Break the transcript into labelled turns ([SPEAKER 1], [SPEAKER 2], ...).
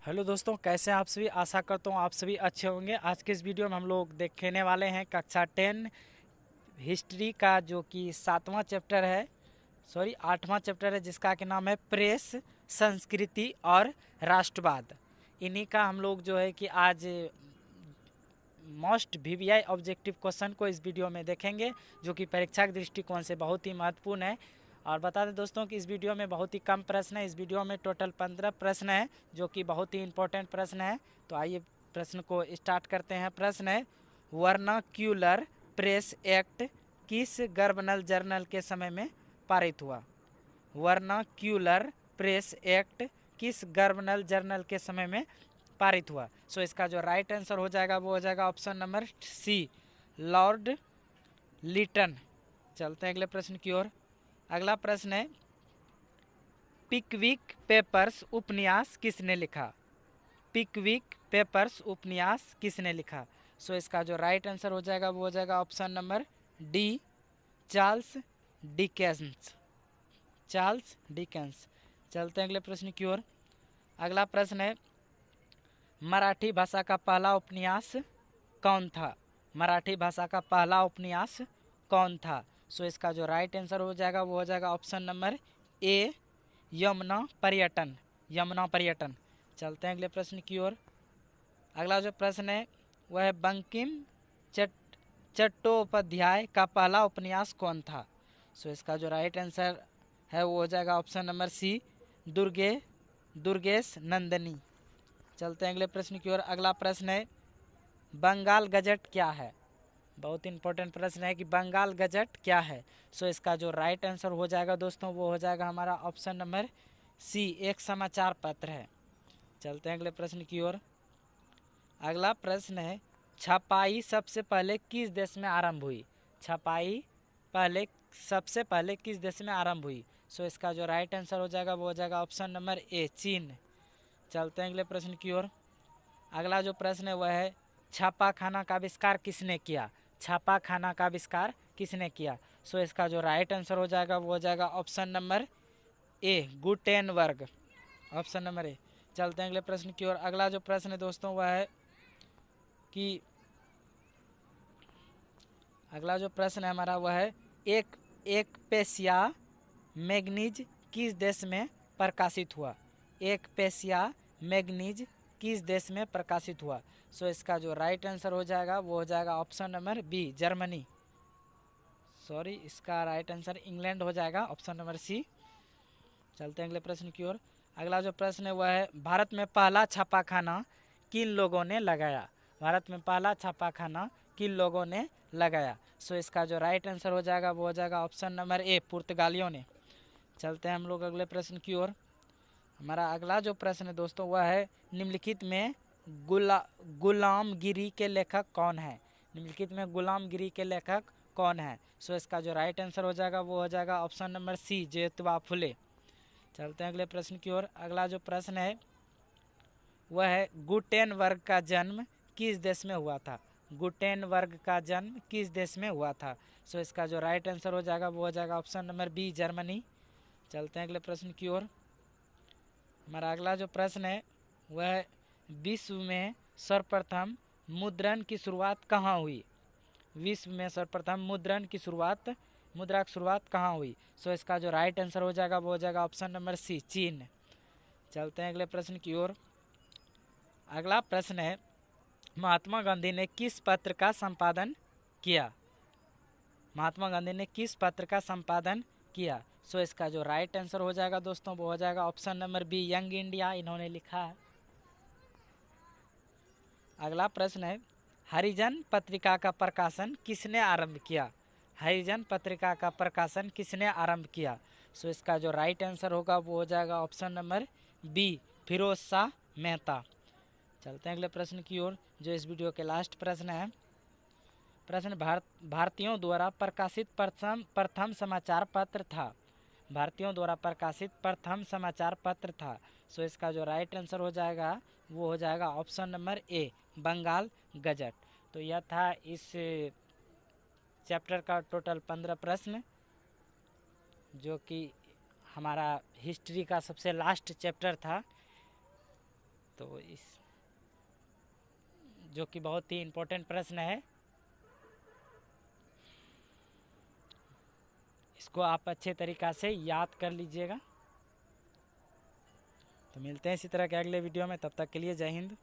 [SPEAKER 1] Hello दोस्तों, कैसे हैं आप सभी। आशा करता हूँ आप सभी अच्छे होंगे। आज के इस वीडियो में हम लोग देखने वाले हैं कक्षा 10 हिस्ट्री का, जो कि 7वां चैप्टर है, सॉरी 8वां चैप्टर है, जिसका के नाम है प्रेस, संस्कृति और राष्ट्रवाद। इन्हीं का हम लोग जो है कि आज मोस्ट वीवीआई ऑब्जेक्टिव क्वेश्चन को इस वीडियो में देखेंगे, जो कि परीक्षा के दृष्टिकोण से बहुत ही महत्वपूर्ण है। और बता दें दोस्तों कि इस वीडियो में बहुत ही कम प्रश्न है। इस वीडियो में टोटल 15 प्रश्न है, जो कि बहुत ही इंपॉर्टेंट प्रश्न है। तो आइए प्रश्न को स्टार्ट करते हैं। प्रश्न है, वर्नाक्यूलर प्रेस एक्ट किस गवर्नर जनरल के समय में पारित हुआ। वर्नाक्यूलर प्रेस एक्ट किस गवर्नर जनरल के समय में पारित हुआ। सो इसका जो राइट आंसर हो जाएगा वो हो जाएगा option number C, Lord Lytton. चलते हैं अगले प्रश्न की ओर। अगला प्रश्न है, पिकविक पेपर्स उपन्यास किसने लिखा। पिकविक पेपर्स उपन्यास किसने लिखा। सो इसका जो राइट आंसर हो जाएगा वो हो जाएगा option number D, Charles Dickens. Charles Dickens. चलते हैं अगले प्रश्न की ओर। अगला प्रश्न है, मराठी भाषा का पहला उपन्यास कौन था। मराठी भाषा का पहला उपन्यास कौन था। सो इसका जो राइट आंसर हो जाएगा वो हो जाएगा ऑप्शन नंबर ए, यमुना पर्यटन। यमुना पर्यटन। चलते हैं अगले प्रश्न की ओर। अगला जो प्रश्न है वह है, बंकिम चट चट्टोपाध्याय का पहला उपन्यास कौन था। सो इसका जो राइट आंसर है वो हो जाएगा option number C, Durgesh Nandini. चलते हैं अगले प्रश्न की ओर। अगला प्रश्न है, बंगाल गजट क्या है। बहुत इंपॉर्टेंट प्रश्न है कि बंगाल गजट क्या है। सो इसका जो राइट आंसर हो जाएगा दोस्तों वो हो जाएगा हमारा ऑप्शन नंबर सी, एक समाचार पत्र है। चलते हैं अगले प्रश्न की ओर। अगला प्रश्न है, छपाई सबसे पहले किस देश में आरंभ हुई। छपाई पहले सबसे पहले किस देश में आरंभ हुई। सो इसका जो राइट आंसर हो जाएगा वो हो जाएगा ऑप्शन नंबर ए, चीन। चलते हैं अगले प्रश्न की ओर। अगला जो प्रश्न है वह है, छापा खाना का आविष्कार किसने किया। छापा खाना का आविष्कार किसने किया। सो इसका जो राइट आंसर हो जाएगा वो हो जाएगा ऑप्शन नंबर ए, गुटेनबर्ग। ऑप्शन नंबर ए। चलते हैं अगले प्रश्न की ओर। अगला जो प्रश्न है दोस्तों वह है कि अगला जो प्रश्न है हमारा वह है, एक एक पेशिया मैगनीज किस देश में प्रकाशित हुआ। एक पेशिया मैगनीज किस देश में प्रकाशित हुआ। सो इसका जो राइट आंसर हो जाएगा वो हो जाएगा option number B, Germany. Sorry, इसका राइट आंसर इंग्लैंड हो जाएगा, ऑप्शन नंबर सी। चलते हैं अगले प्रश्न की ओर। अगला जो प्रश्न है वह है, भारत में पहला छापाखाना किन लोगों ने लगाया। भारत में पहला छापाखाना किन लोगों ने लगाया। सो इसका जो राइट आंसर हो जाएगा वो हो जाएगा ऑप्शन नंबर ए, पुर्तगालियों ने। चलते हैं हम लोग अगले प्रश्न की ओर। हमारा अगला जो प्रश्न है दोस्तों वह है, निम्नलिखित में गुलामगिरी के लेखक कौन है। निम्नलिखित में गुलामगिरी के लेखक कौन है। सो इसका जो राइट आंसर हो जाएगा वो हो जाएगा ऑप्शन नंबर सी, ज्योतिबा फुले। चलते हैं अगले प्रश्न की ओर। अगला जो प्रश्न है वह है, गुटेनबर्ग का जन्म किस देश में हुआ था। गुटेनबर्ग का जन्म किस देश में हुआ था। सो इसका जो राइट आंसर हो जाएगा वो हो जाएगा ऑप्शन नंबर बी, जर्मनी। चलते हैं अगले प्रश्न की ओर। हमारा अगला जो प्रश्न है वह, विश्व में सर्वप्रथम मुद्रण की शुरुआत कहाँ हुई। विश्व में सर्वप्रथम मुद्रा की शुरुआत कहाँ हुई। सो इसका जो राइट आंसर हो जाएगा वो हो जाएगा ऑप्शन नंबर सी, चीन। चलते हैं अगले प्रश्न की ओर। अगला प्रश्न है, महात्मा गांधी ने किस पत्र का संपादन किया। महात्मा गांधी ने किस पत्र का संपादन किया। सो इसका जो राइट आंसर हो जाएगा दोस्तों वो हो जाएगा option number B, young India इन्होंने लिखा है। अगला प्रश्न है, हरिजन पत्रिका का प्रकाशन किसने आरंभ किया। हरिजन पत्रिका का प्रकाशन किसने आरंभ किया। सो इसका जो राइट आंसर होगा वो हो जाएगा option number B, Feroz Shah Mehta. चलते हैं अगले प्रश्न की ओर, जो इस वीडियो के लास्ट प्रश्न है। प्रश्न, भारतीयों द्वारा प्रकाशित प्रथम समाचार पत्र था। भारतीयों द्वारा प्रकाशित प्रथम समाचार पत्र था। सो इसका जो राइट आंसर हो जाएगा वो हो जाएगा option number A, Bengal gazette. तो यह था इस चैप्टर का टोटल 15 प्रश्न, जो कि हमारा हिस्ट्री का सबसे लास्ट चैप्टर था। तो इस जो कि बहुत ही इम्पोर्टेंट प्रश्न है, इसको आप अच्छे तरीक़ा से याद कर लीजिएगा। तो मिलते हैं इसी तरह के अगले वीडियो में, तब तक के लिए जय हिंद।